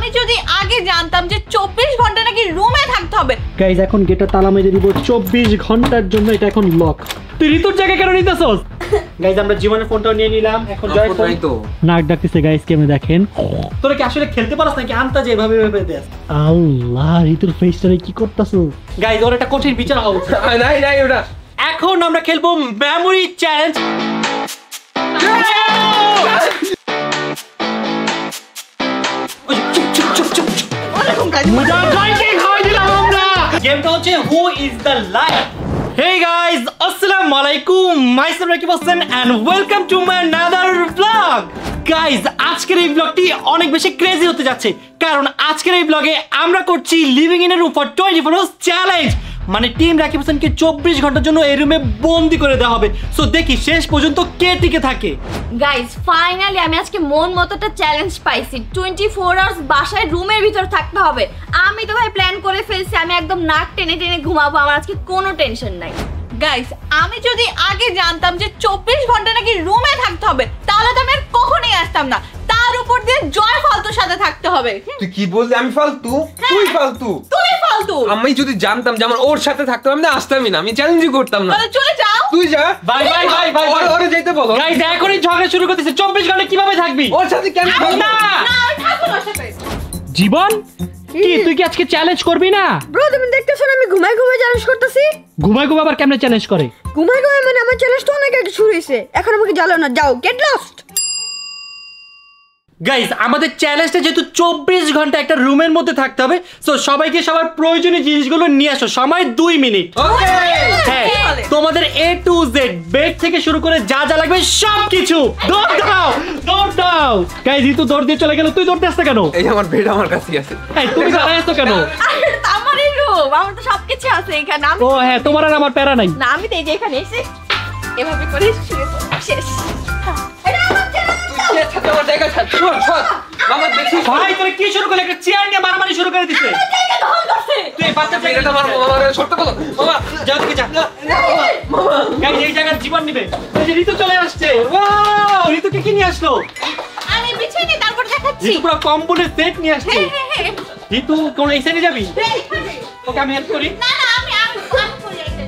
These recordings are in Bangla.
আমি যদি আগে জানতাম যে 24 ঘন্টা নাকি রুমে থাকতে হবে। গাইস এখন গেটটা তালা মেরে দিব 24 ঘন্টার জন্য, এটা এখন লক। তুই ঋতুর জায়গা কেন নিতেছস? গাইস আমরা জীবনের ফোনটা নিয়ে নিলাম, এখন জয় ফোন তো নাক ডাকতেছে। গাইস কেমনে দেখেন, তোরা কি আসলে খেলতে পারছ নাকি আনতা যে এভাবে এভাবে দেস? আল্লাহ, ঋতুর ফেসটারে কি করতাছ? গাইস ওর একটা কঠিন বিচার হওয়া উচিত। নাই নাই ওটা। এখন আমরা খেলবো মেমোরি চ্যালেঞ্জ। গেমটা হচ্ছে who is the lion. Hey guys, assalamu alaikum. Myself Rakib Hossain and welcome to my another vlog. Guys, আজকের এই ব্লগটি অনেক বেশি ক্রেজি হতে যাচ্ছে, কারণ আজকের এই ব্লগে আমরা করছি living in a room for 24 hours challenge. মানে টিম রাকিব হোসেনকে 24 ঘন্টার জন্য এই রুমে বন্দি করে দেওয়া হবে। সো দেখি শেষ পর্যন্ত কে টিকে থাকে। গাইস ফাইনালি আমি আজকে মন মতো একটা চ্যালেঞ্জ পাইছি। 24 আওয়ার্স বাসায় রুমের ভিতর থাকতে হবে। আমি তো ভাই প্ল্যান করে ফেলছি, আমি একদম নাক টেনে টেনে ঘুমাবো, আমার আজকে কোনো টেনশন নাই। গাইস আমি যদি আগে জানতাম যে 24 ঘন্টা নাকি রুমে থাকতে হবে, তাহলে তো আমি আর কখনোই আসতাম না। তার উপর দিয়ে জয় ফালতুর সাথে থাকতে হবে। তুই কি বললি? আমি ফালতু? তুই ফালতু? তুই ফালতু? আমি যদি জানতাম যে আমার ওর সাথে থাকতে হবে, আমি আসতামই না, আমি চ্যালেঞ্জই করতাম না। তাহলে চলে যাও। তুই যা। ভাই ভাই ভাই ভাই ওরে যেতে বলো। গাইস এখনই ঝগড়া শুরু করতেছে। 24 ঘন্টা কিভাবে থাকবি? ওর সাথে কেন থাকবো? না না থাকো না সাথে। জীবন কি তুই কি আজকে চ্যালেঞ্জ করবি না? ব্রো তুমি দেখতেছ না আমি ঘুমাই ঘুমাই চ্যালেঞ্জ করতেছি। ঘুমাই ঘুমাই আবার কেমনে চ্যালেঞ্জ করে? ঘুমাই ঘুমাই মানে আমার চ্যালেঞ্জ তো অনেক আগে শুরু হইছে, এখন আমাকে জ্বালাও না, যাও গেট লস্ট। গাইস আমাদের চ্যালেঞ্জটা যেহেতু 24 ঘন্টা একটা রুমের মধ্যে থাকতে হবে, সো সবাইকে সবার প্রয়োজনীয় জিনিসগুলো নিয়ে আসো। সময় 2 মিনিট। হ্যাঁ তোমাদের A to Z বেড থেকে শুরু করে যা যা লাগবে সবকিছু দৌড় দাও, দৌড় দাও। গাইস ঋতু দৌড় দিয়ে চলে গেল, তুই দৌড়তে আসছ কেন? এই আমার বেড আমার কাছেই আছে। এই তুমি দাঁড়ায় আছো কেন? আমারই রুম, আমার তো সবকিছু আছে এখানে। ও হ্যাঁ তোমার আর আমার প্যারা নাই। না আমি তো এই যে এখানে এসে এভাবে করে শুয়ে শেষ। এটা আমার আমার জায়গা ছাড়। মামা দেখি ভাই তোরা কি শুরু করলে? একটা চেয়ার নিয়ে মারামারি শুরু করে দিছে। তুই বাচ্চা এটা আমার মামার শর্ত বলো। মামা যাও তুই যা। মামা গাইস এই জায়গার জীবন নিবে। এই যে ঋতু চলে আসছে। ওয়াও ঋতুকে কি নিয়ে আসলো? আমি বিছাই নি, তারপর দেখাচ্ছি। ঋতু পুরো কম্বলের সেট নিয়ে আসছে। হ্যাঁ ঋতু কোন এই সাইডে যাবি? ওকে আমি হেল্প করি। না না আমি করি এটা।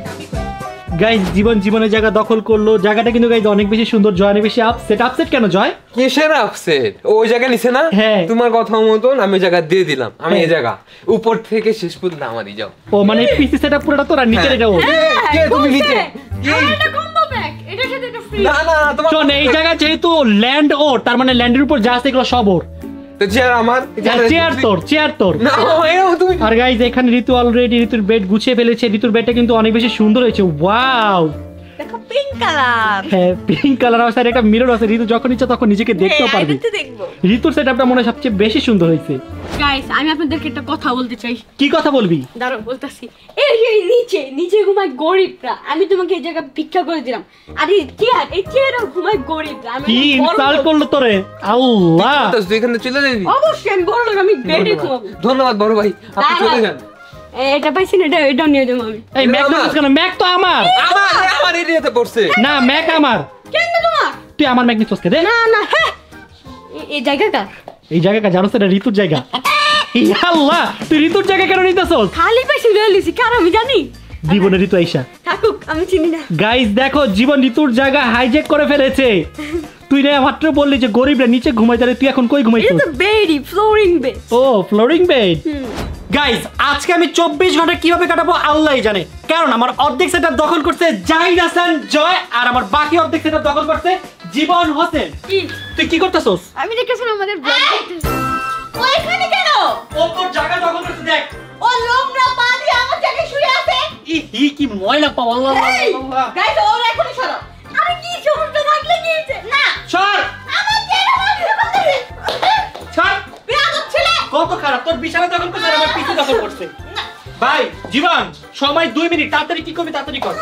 গাইস জীবনের জায়গা দখল করলো। জায়গাটা কিন্তু গাইস অনেক বেশি সুন্দর। জয় বেশি আপসেট কেন জয়? কিসের আপসেট? ওই জায়গা নিছে না? হ্যাঁ। তোমার কথা মতন আমি ওই জায়গা দিয়ে দিলাম। আমি এই জায়গা উপর থেকে শেষ পর্যন্ত আমারই যাও। ও মানে পিসি সেটআপ পুরোটা তোরা নিচে এটাও। কে তুমি নিচে? এটা কম্বো ব্যাগ, এটার সাথে এটা ফ্রি। না না তোমার শোন এই জায়গা যেহেতু ল্যান্ড ওর, তার মানে ল্যান্ডের উপর যা আছে এগুলো সব ওর। তো চেয়ার আমার। চেয়ার তোর। না এও তুমি। আর গাইস এখানে ঋতু অলরেডি ঋতুর বেড গুছিয়ে ফেলেছে। ঋতুর বেডটা কিন্তু অনেক বেশি সুন্দর হয়েছে। ওয়াও দেখো পিঙ্ক কালার। হ্যাঁ পিঙ্ক কালার আছে, আর একটা মিরর আছে। ঋতু যখন ইচ্ছা তখন নিজেকে দেখতেও পারবি। এটা দেখবো। ঋতুর সেটআপটা মনে হয় সবচেয়ে বেশি সুন্দর হয়েছে। গাইস আমি আপনাদেরকে একটা কথা বলতে চাই। কি কথা বলবি? দাঁড়াও বলতাছি। এই যে নিচে ঘুমায় গরিবরা, আমি তোমাকে এই জায়গা ভিক্ষা করে দিলাম। আর এই চেয়ারে ঘুমায় গরিবরা। আমি কি ইনসাল্ট করলো তোরে? আল্লাহ তুই এখানে চলে যাবি? অবশ্যই আমি বড় লোক, আমি বেডে ঘুমাবো। ধন্যবাদ বড় ভাই, আপনি চলে যান। এটা পাইছি না, এটা নিয়ে যাবো আমি। এই ম্যাক না কেন? ম্যাক তো আমার। আমার এরিয়াতে পড়ছে। না ম্যাক আমার। কেন তোমার? তুই আমার ম্যাক নিছস কে রে? না না হ্যাঁ এই জায়গাটা এই জায়গাটা জানোস এটা ঋতুর জায়গা। আল্লাহ তুই ঋতুর জায়গা কেন নিতেছস? খালি পাইছি লইলিছি, কারণ আমি জানি জীবনে ঋতু আইসা থাকুক, আমি চিনি না। গাইস দেখো জীবন ঋতুর জায়গা হাইজ্যাক করে ফেলেছে। তুই না মাত্র বললি যে গরিবরা নিচে ঘুমায়, তাহলে তুই এখন কই ঘুমাইছিস? এটা তো বেডই, ফ্লোরিং বেড। ও ফ্লোরিং বেড। গাইস আজকে আমি 24 ঘন্টা কিভাবে কাটাবো আল্লাহই জানে, কারণ আমার অর্ধেক সেটআপ দখল করছে জাহিদ হাসান জয়, আর আমার বাকি অর্ধেক সেটআপ দখল করছে জীবন হোসেন। তুই কি করতেছস? আমি দেখতেছিলাম আমাদের ব্লগ দেখতেছি। ও এখানে কেন? ও তোর জায়গা দখল করছে দেখ। ও লোমরা পা দিয়ে আমার জায়গায় শুয়ে আছে। ই কি ময়লা পা আল্লাহ আল্লাহ। গাইস ওর এখনই সরো। আমি কি সমস্যা থাকলে কি হইছে? না সর আমার চেহারা বন্ধ করে। সর। বেয়াদব ছেলে। কত খারাপ, তোর বিছানা দখল করছে আর আমার পিছু দখল করছে। ভাই জীবন সময় 2 মিনিট, তাড়াতাড়ি কি করবি তাড়াতাড়ি কর।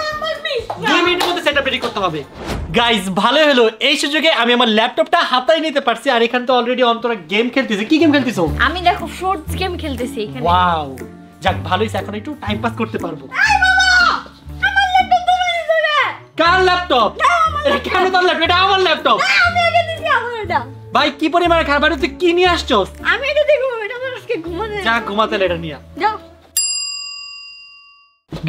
2 মিনিটের মধ্যে সেটআপ রেডি করতে হবে। গাইস ভালো হলো এই সুযোগে আমি আমার ল্যাপটপটা হাতায় নিতে পারছি, আর এখানে তো অলরেডি অন্তরা গেম খেলতেছে। কি গেম খেলতেছো? আমি দেখো ফ্রুটস গেম খেলতেছি এখানে। ওয়াও যাক ভালোই, এখন একটু টাইম পাস করতে পারবো। এই বাবা আমার ল্যাপটপ তোমার দিলে। কার ল্যাপটপ? এটা কেন তোর ল্যাপটপ? এটা আমার ল্যাপটপ। আমি আগে দিছি আমার এটা। ভাই কি পরিমাণে খারাপ, তুই কি নিয়ে আসছস? আমি এটা দেখব, এটা আমার আজকে ঘুমাতে যা ঘুমাতে এটা নিয়ে যাও।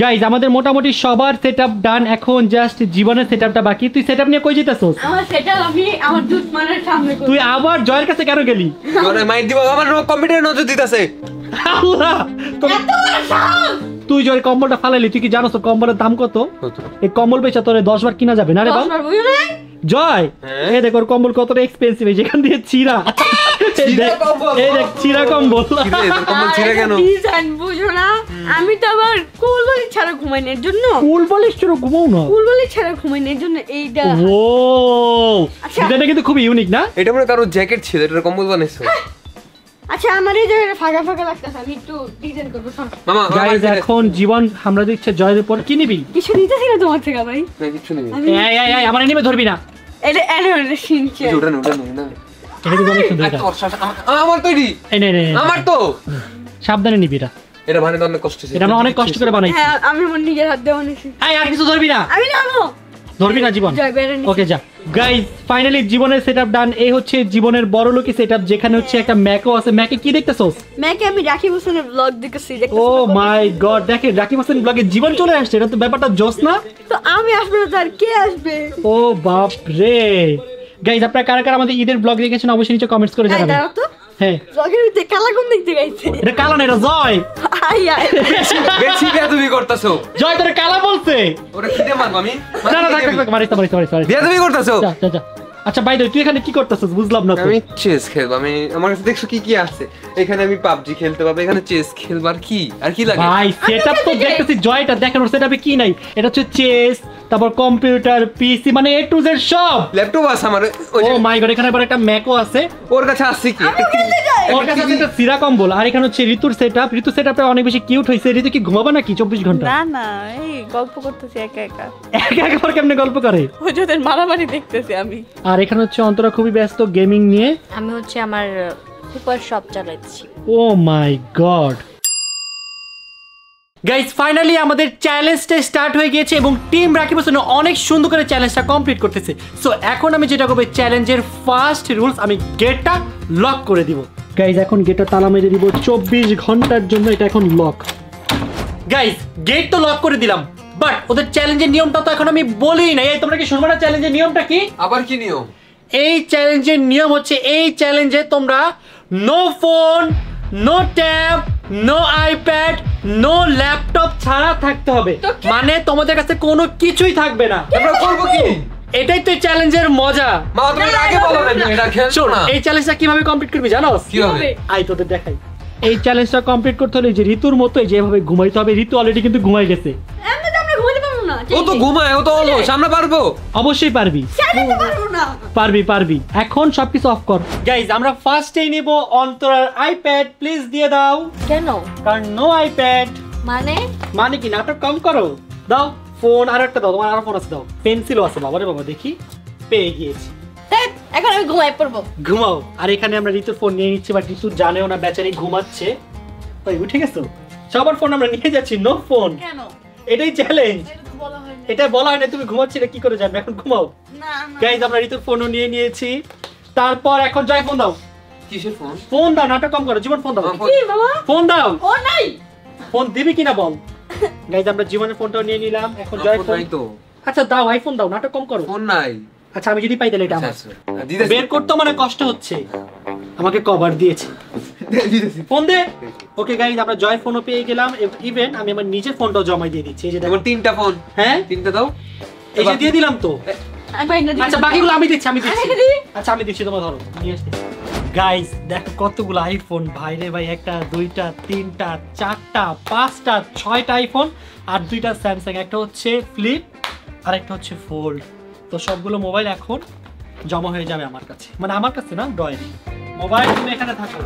গাইজ আমাদের মোটামুটি সবার সেটআপ ডান, এখন জাস্ট জীবনের সেটআপটা বাকি। তুই সেটআপ নিয়ে কই যেতেছস? আমার সেটা আমি আমার দুশ্মনের সামনে করব। তুই আবার জয়ের কাছে কেন গেলি? জয় মাইর দিব, আমার কম্পিউটারে নজর দিতেছে। আল্লাহ এত বড় সাহস! তুই জয়ের কম্বলটা ফালাইলি, তুই কি জানোস কম্বলের দাম কত? এই কম্বল বেচা তোরে 10 বার কিনা যাবে না রে বাবা। 10 বার বুঝো না? জয় এই দেখ ওর কম্বল কতটা এক্সপেন্সিভ, যেখান দিয়ে চিরা এই দেখ, কম্বল। এই দেখ চিরা কম্বল। কি রে, তোর কম্বল ছিঁড়ে কেন? ডিজাইন বুঝো না? আমি তো আবার কুলবলি ছাড়া ঘুমাই না, এর জন্য কুল বলিস চলো ঘুমাও না। কুলবলি ছাড়া ঘুমাই না, এর জন্য এইটা। ও আচ্ছা। এটা কিন্তু খুব ইউনিক না? এটা মনে কারো জ্যাকেট ছিল, এটা কম্বল বানাইছো। আচ্ছা আমার এই জায়গাটা ফাঁকা ফাঁকা লাগতেছে, আমি একটু ডিজাইন করবো। শোনো। মামা গাইজ এখন জীবন আমরা দিচ্ছে জয়ের উপর কি নিবি? কিছু নিতেছি না তোমার থেকে ভাই। না কিছু নেই। আমি এই এই এই আমার নিবে ধরবি না। এটা এটা শুনছি। ওটা না, ওটা না। এটা কিন্তু অনেক সুন্দর এটা। আমার তৈরি, এই নে নে নে। আমার তো। সাবধানে নিবি এটা। এটা বানাতে অনেক কষ্ট হয়েছে। এটা আমরা অনেক কষ্ট করে বানাইছি। হ্যাঁ আমি আমার নিজের হাত দিয়ে বানিয়েছি। এই আর কিছু ধরবি না। আমি নামো। ধরবি না জীবন। জয় বেরে নি। ওকে যা। গাইজ ফাইনালি জীবনের সেটআপ ডান। এই হচ্ছে জীবনের বড় লোকি সেটআপ, যেখানে হচ্ছে একটা ম্যাকও আছে। ম্যাকে কি দেখতেছস? মেয়েকে আমি রাখি বসনের ব্লগ দেখেছি। ও মাই গড, দেখে রাকিব হাসান ব্লগে জীবন চলে আসছে। এটা তো ব্যাপারটা জোস না? তো আমি আসবো না, তার কে আসবে? ও বাপ রে। গাইজ আপনারা কারা কারা আমাদের ঈদের ব্লগ দেখেছেন অবশ্যই নিচে কমেন্টস করে এই জানাবেন। দাঁড়াও তো, হ্যাঁ ব্লগের ভিতরে কালা কোন দেখতে গাইছে? এটা কালা না, এটা জয়। আই আই বেশি বেয়াদবি করতেছো। জয় তোরে কালা বলছে। ওরা খিদে মারবো আমি। না না থাক থাক থাক, মারিস না মারিস না মারিস না, মারিস না। বেয়াদবি করতেছো। যা যা যা। আচ্ছা ভাই তুই এখানে কি করতেছিস বুঝলাম না তো। আমি চেস খেলবো। আমি আমার কাছে দেখছো কি কি আছে? এখানে আমি পাবজি খেলতে পারবো, এখানে চেস খেলবো। আর কি আর কি লাগে? ভাই সেটআপ তো দেখতেছি জয়টা দেখেন, ওর সেটআপে কি নাই? এটা হচ্ছে চেস, তারপর কম্পিউটার, পিসি, মানে এ টু জেড সব। ল্যাপটপ আছে আমার। ওই ও যে মাই গড, এখানে আবার একটা ম্যাকও আছে। ওর কাছে আসছে কি? ওর কাছে আছে একটা সিরা কম্বল। আর এখানে হচ্ছে ঋতুর সেটআপ। ঋতুর সেটআপটা অনেক বেশি কিউট হইছে। ঋতু কি ঘুমাবে নাকি 24 ঘন্টা? না না, এই গল্প করতেছি একা একা। একা একা করে কেমনে গল্প করে? ওই যে ওদের মারামারি দেখতেছি আমি। আর এখানে হচ্ছে অন্তরা খুবই ব্যস্ত গেমিং নিয়ে। আমি হচ্ছে আমার সুপার শপ চালাচ্ছি। ও মাই গড। গাইস ফাইনালি আমাদের চ্যালেঞ্জটা স্টার্ট হয়ে গিয়েছে এবং টিম রাকিব হোসেন অনেক সুন্দর করে চ্যালেঞ্জটা কমপ্লিট করতেছে। সো এখন আমি যেটা করব, চ্যালেঞ্জের ফার্স্ট রুলস, আমি গেটটা লক করে দিব। গাইস এখন গেটটা তালা মেরে দিব 24 ঘন্টার জন্য। এটা এখন লক। গাইস গেট তো লক করে দিলাম, বাট ওদের চ্যালেঞ্জের নিয়মটা তো এখন আমি বলিই না। এই তোমরা কি শুনবে না চ্যালেঞ্জের নিয়মটা কি? আবার কি নিয়ম? এই চ্যালেঞ্জের নিয়ম হচ্ছে, এই চ্যালেঞ্জে তোমরা no phone, no tab, no iPad, no laptop ছাড়া থাকতে হবে। মানে তোমাদের কাছে কোনো কিছুই থাকবে না। আমরা করবো কি? এটাই তো চ্যালেঞ্জের মজা। মা তুমি এর আগে বলো না, এটা খেলছো শোন, না। এই চ্যালেঞ্জটা কিভাবে কমপ্লিট করবি জানোস? কি হবে? আই তোদের দেখাই। এই চ্যালেঞ্জটা কমপ্লিট করতে হলে যে ঋতুর মতোই যেভাবে ঘুমাইতে হবে। ঋতু অলরেডি কিন্তু ঘুমাই গেছে। আমি তো আমরা ঘুমাতে পারবো না। ও তো ঘুমায়, ও তো অলস। আমরা পারবো। অবশ্যই পারবি, চাইতে পারবো না। পারবি পারবি। এখন সবকিছু অফ কর। গাইজ আমরা ফার্স্টেই নিব অন্তরার আইপ্যাড। প্লিজ দিয়ে দাও। কেন? কারণ নো আইপ্যাড মানে মানে কি, নাটক কম করো। দাও ফোন, আর একটা দাও। তোমার আরো ফোন আছে, দাও। পেন্সিলও আছে। বাবা রে বাবা, দেখি পেয়ে গিয়েছি। ধ্যাৎ, এখন আমি ঘুমাই পড়বো। ঘুমাও। আর এখানে আমরা ঋতুর ফোন নিয়ে নিচ্ছি, বাট ঋতু জানেও না, বেচারি ঘুমাচ্ছে। তাই উঠে গেছো? সবার ফোন আমরা নিয়ে যাচ্ছি, নো ফোন। কেন? এটাই চ্যালেঞ্জ। এটা তো বলা হয়নি। এটা বলা হয় না, তুমি ঘুমাচ্ছিলে কি করে জানবে? এখন ঘুমাও। না না। গাইজ আমরা ঋতুর ফোনও নিয়ে নিয়েছি। তারপর এখন জয় ফোন দাও। কিসের ফোন? ফোন দাও, নাটক কম করো। জীবন ফোন দাও। আমার কি বাবা? ফোন দাও। ও নাই। ফোন দিবি কিনা বল। গাইজ আমরা জীবনের ফোনটাও নিয়ে নিলাম। এখন জয় ফোন ফোন। নাই তো। আচ্ছা দাও, আইফোন দাও, নাটক কম করো। ফোন নাই। আচ্ছা আমি যদি পাই তাহলে এটা আমার। আচ্ছা, আচ্ছা। দিতেছি। বের করতে মানে কষ্ট হচ্ছে। আমাকে কভার দিয়েছে। দিতেছি। ফোন দে। ওকে গাইজ আমরা জয় ফোনও পেয়ে গেলাম। ইভেন আমি আমার নিজের ফোনটাও জমা দিয়ে দিচ্ছি। এই যে দেখো। আমার তিনটা ফোন। হ্যাঁ তিনটা দাও। এই যে দিয়ে দিলাম তো। আমি পাই না। আচ্ছা বাকিগুলো আমি দিচ্ছি, আমি দিচ্ছি। আমি দিই। আচ্ছা আমি দিচ্ছি, তোমার ধরো নিয়ে আসতে। গাইজ দেখো কতগুলো আইফোন। ভাই রে ভাই, একটা, দুইটা, তিনটা, চারটা, পাঁচটা, 6টা আইফোন আর 2টা স্যামসাং। একটা হচ্ছে ফ্লিপ আর একটা হচ্ছে ফোল্ড। তো সবগুলো মোবাইল এখন জমা হয়ে যাবে আমার কাছে, মানে আমার কাছে না, ড্রয়ারে। মোবাইল তুমি এখানে থাকো।